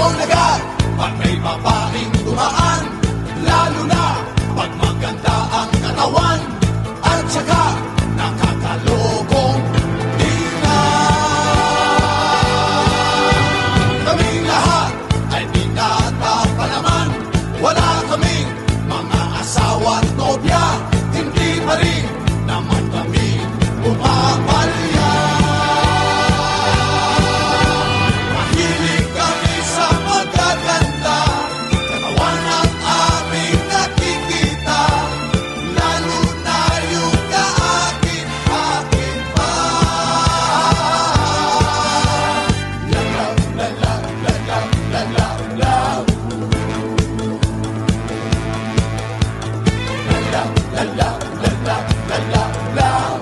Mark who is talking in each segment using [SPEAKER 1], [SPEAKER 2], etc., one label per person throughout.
[SPEAKER 1] Mayroong lagat pag may babaeng dumaan, lalo na pag maganda ang katawan at saka nakakalokong tingnan. Kaming lahat ay binata pa naman, wala kaming mga asawa at nobya, hindi pa rin naman kami pumapalya. Mahilig kami sa magaganda, katawan ang aming nakikita, lalo na yung kaakin-akin pa. Lalaw, lalaw, lalaw, lalaw, lalaw. Lalaw, lalaw, lalaw, lalaw, lalaw.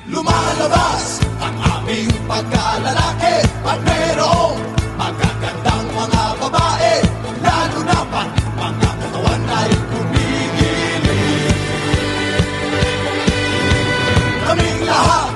[SPEAKER 1] Lumalabas ang aming pagkalalaki pag mayroong magagandang mga babae, lalo na pag mga katawan ay kumikilig. Kaming lahat